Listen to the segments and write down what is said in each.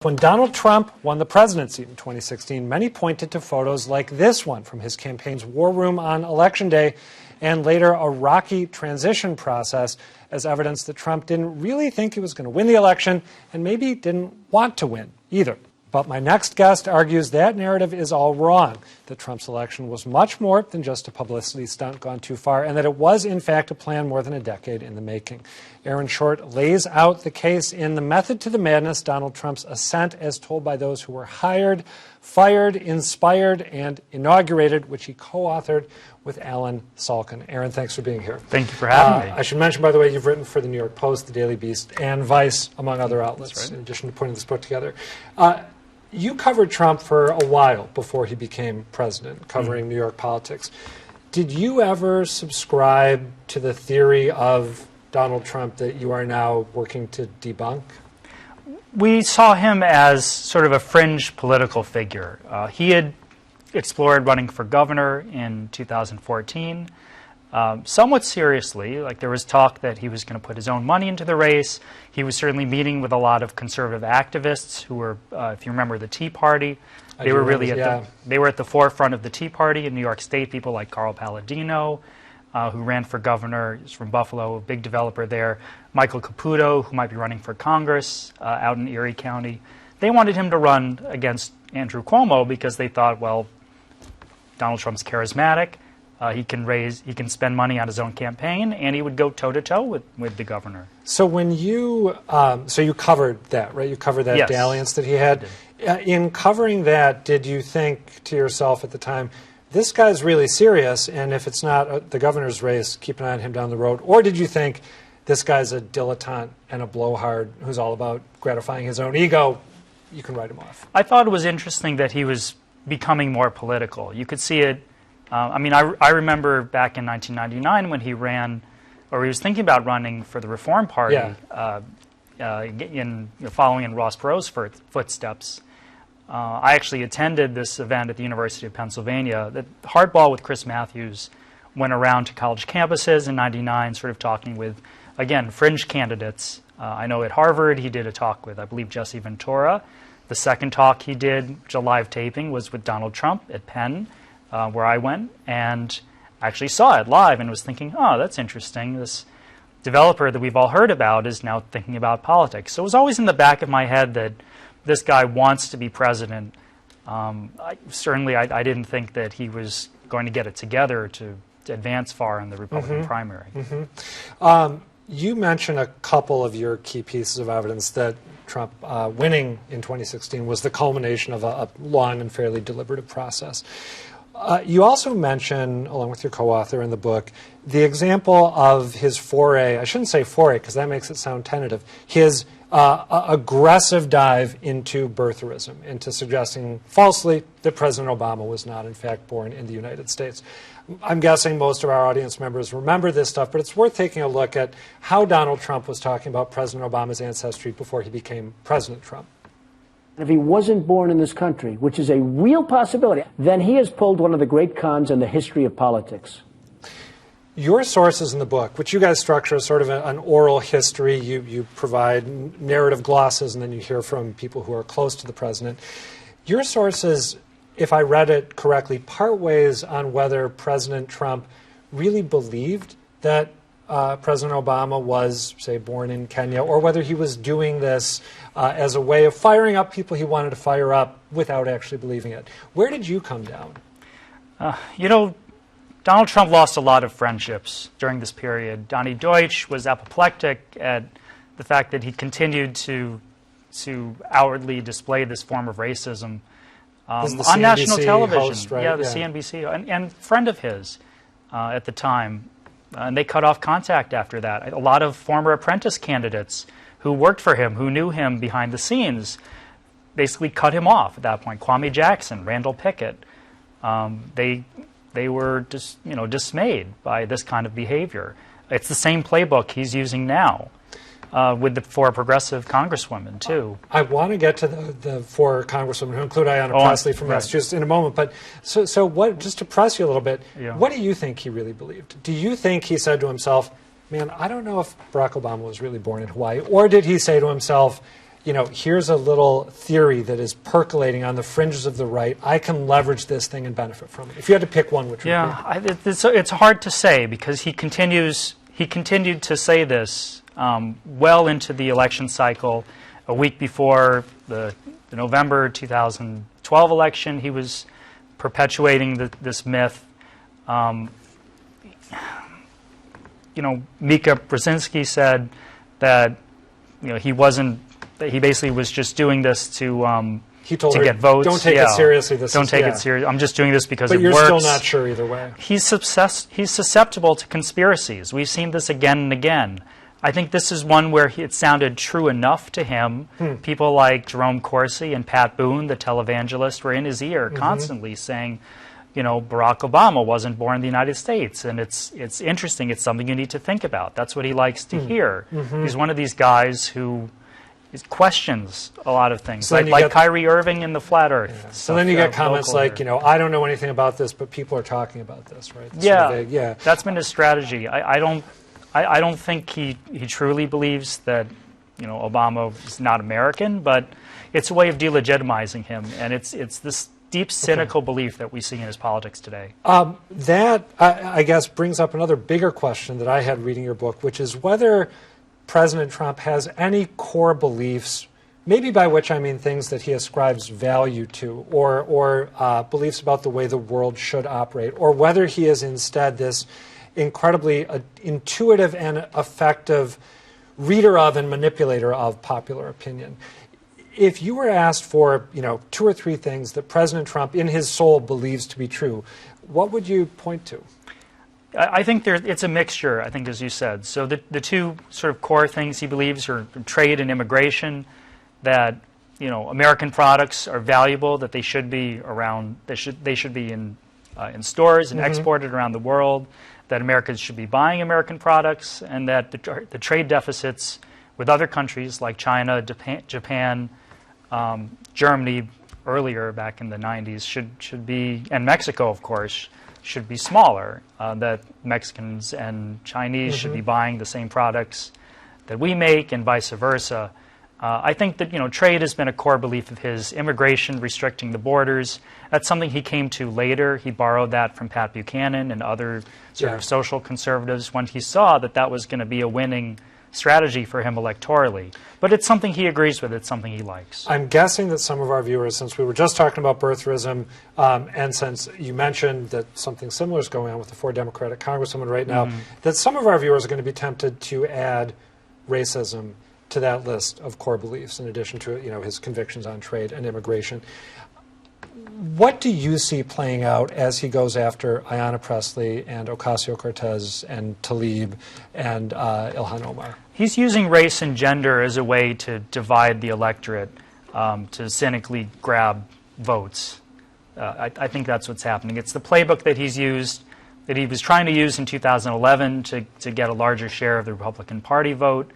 When Donald Trump won the presidency in 2016, many pointed to photos like this one from his campaign's war room on Election Day and later a rocky transition process as evidence that Trump didn't really think he was going to win the election and maybe didn't want to win either. But my next guest argues that narrative is all wrong, that Trump's election was much more than just a publicity stunt gone too far, and that it was, in fact, a plan more than a decade in the making. Aaron Short lays out the case in The Method to the Madness, Donald Trump's Ascent as told by those who were hired, fired, inspired, and inaugurated, which he co-authored with Alan Salkin. Aaron, thanks for being here. Thank you for having me. I should mention, by the way, you've written for the New York Post, the Daily Beast, and Vice, among other outlets, right, in addition to putting this book together. You covered Trump for a while before he became president, covering New York politics. Did you ever subscribe to the theory of Donald Trump that you are now working to debunk? We saw him as sort of a fringe political figure. He had explored running for governor in 2014, somewhat seriously. Like, there was talk that he was going to put his own money into the race. He was certainly meeting with a lot of conservative activists who were, if you remember, the Tea Party. They were really they were at the forefront of the Tea Party in New York State. People like Carl Palladino, who ran for governor. He's from Buffalo, a big developer there. Michael Caputo, who might be running for Congress out in Erie County. They wanted him to run against Andrew Cuomo because they thought, well, Donald Trump's charismatic. He can spend money on his own campaign, and he would go toe-to-toe with the governor. So when you covered that, right? You covered that dalliance that he had. In covering that, did you think to yourself at the time, this guy's really serious, and if it's not the governor's race, keep an eye on him down the road? Or did you think this guy's a dilettante and a blowhard who's all about gratifying his own ego? You can write him off. I thought it was interesting that he was becoming more political. You could see it. I remember back in 1999 when he ran, or he was thinking about running for the Reform Party, following in Ross Perot's footsteps. I actually attended this event at the University of Pennsylvania. The Hardball with Chris Matthews went around to college campuses in '99, sort of talking with, again, fringe candidates. I know at Harvard he did a talk with, I believe, Jesse Ventura. The second talk he did, which is a live taping, was with Donald Trump at Penn, where I went, and actually saw it live and was thinking, oh, that's interesting. This developer that we've all heard about is now thinking about politics. So it was always in the back of my head that this guy wants to be president. I didn't think that he was going to get it together to advance far in the Republican primary. You mentioned a couple of your key pieces of evidence that Trump winning in 2016 was the culmination of a long and fairly deliberative process. You also mention, along with your co-author in the book, the example of his foray, I shouldn't say foray because that makes it sound tentative, his aggressive dive into birtherism, into suggesting falsely that President Obama was not, in fact, born in the United States. I'm guessing most of our audience members remember this stuff, but it's worth taking a look at how Donald Trump was talking about President Obama's ancestry before he became President Trump. If he wasn't born in this country, which is a real possibility, then he has pulled one of the great cons in the history of politics. Your sources in the book, which you guys structure as sort of an oral history, you provide narrative glosses and then you hear from people who are close to the president. Your sources, if I read it correctly, part ways on whether President Trump really believed that President Obama was, say, born in Kenya, or whether he was doing this as a way of firing up people he wanted to fire up without actually believing it. Where did you come down? Donald Trump lost a lot of friendships during this period. Donnie Deutsch was apoplectic at the fact that he continued to outwardly display this form of racism on national television. Host, right? The CNBC, and friend of his at the time. And they cut off contact after that. A lot of former apprentice candidates who worked for him, who knew him behind the scenes, basically cut him off at that point. Kwame Jackson, Randall Pickett, they were just dismayed by this kind of behavior. It's the same playbook he's using now with the four progressive congresswomen too. I want to get to the four congresswomen who include Ayanna Pressley from Massachusetts in a moment. But so what? Just to press you a little bit, what do you think he really believed? Do you think he said to himself, "Man, I don't know if Barack Obama was really born in Hawaii," or did he say to himself, here's a little theory that is percolating on the fringes of the right. I can leverage this thing and benefit from it. If you had to pick one, which would be? It's hard to say because he continued to say this well into the election cycle. A week before the November 2012 election, he was perpetuating this myth. Mika Brzezinski said that he basically was just doing this to get votes. Don't take it seriously. Don't take it seriously. I'm just doing this because it works. But you're still not sure either way. He's susceptible to conspiracies. We've seen this again and again. I think this is one where it sounded true enough to him. People like Jerome Corsi and Pat Boone, the televangelist, were in his ear constantly saying, Barack Obama wasn't born in the United States, and it's interesting. It's something you need to think about. That's what he likes to hear. He's one of these guys who questions a lot of things, so like Kyrie Irving in the flat Earth. Yeah. So then you get comments like, I don't know anything about this, but people are talking about this, right? That's been his strategy. I don't think he truly believes that Obama is not American, but it's a way of delegitimizing him, and it's this deep cynical belief that we see in his politics today. That, I guess, brings up another bigger question that I had reading your book, which is whether President Trump has any core beliefs, maybe by which I mean things that he ascribes value to, or beliefs about the way the world should operate, or whether he is instead this incredibly intuitive and effective reader of and manipulator of popular opinion. If you were asked for, 2 or 3 things that President Trump in his soul believes to be true, what would you point to? I think it's a mixture, I think, as you said. So the 2 sort of core things he believes are trade and immigration, that American products are valuable, that they should be around, they should be in stores and exported around the world, that Americans should be buying American products, and that the trade deficits with other countries like China, Japan, Germany earlier back in the 90s should be, and Mexico, of course, should be smaller, that Mexicans and Chinese should be buying the same products that we make and vice versa. I think that trade has been a core belief of his. Immigration, restricting the borders, that's something he came to later. He borrowed that from Pat Buchanan and other sort of social conservatives when he saw that was going to be a winning strategy for him electorally. But it's something he agrees with. It's something he likes. I'm guessing that some of our viewers, since we were just talking about birtherism, and since you mentioned that something similar is going on with the 4 Democratic congresswomen right now, that some of our viewers are going to be tempted to add racism to that list of core beliefs, in addition to his convictions on trade and immigration. What do you see playing out as he goes after Ayanna Pressley and Ocasio-Cortez and Tlaib and Ilhan Omar? He's using race and gender as a way to divide the electorate, to cynically grab votes. I think that's what's happening. It's the playbook that he's used, that he was trying to use in 2011 to get a larger share of the Republican Party vote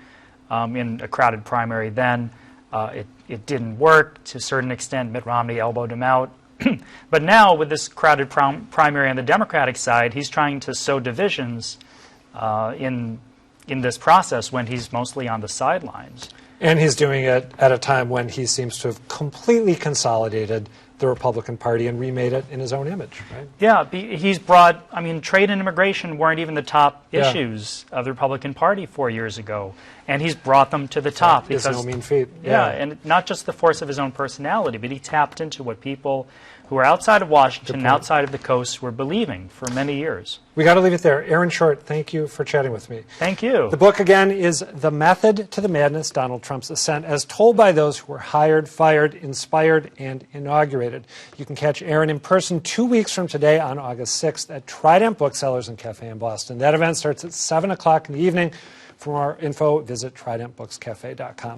in a crowded primary then. It didn't work to a certain extent. Mitt Romney elbowed him out. But now, with this crowded primary on the Democratic side, he's trying to sow divisions in this process when he's mostly on the sidelines. And he's doing it at a time when he seems to have completely consolidated the Republican Party and remade it in his own image, right? Yeah, he's brought, trade and immigration weren't even the top issues of the Republican Party 4 years ago. And he's brought them to the top. It's no mean feat. Yeah, and not just the force of his own personality, but he tapped into what people who are outside of Washington and outside of the coast were believing for many years. We got to leave it there. Aaron Short, thank you for chatting with me. Thank you. The book, again, is The Method to the Madness, Donald Trump's Ascent, as told by those who were hired, fired, inspired, and inaugurated. You can catch Aaron in person 2 weeks from today on August 6th at Trident Booksellers and Cafe in Boston. That event starts at 7 o'clock in the evening. For more info, visit tridentbookscafe.com.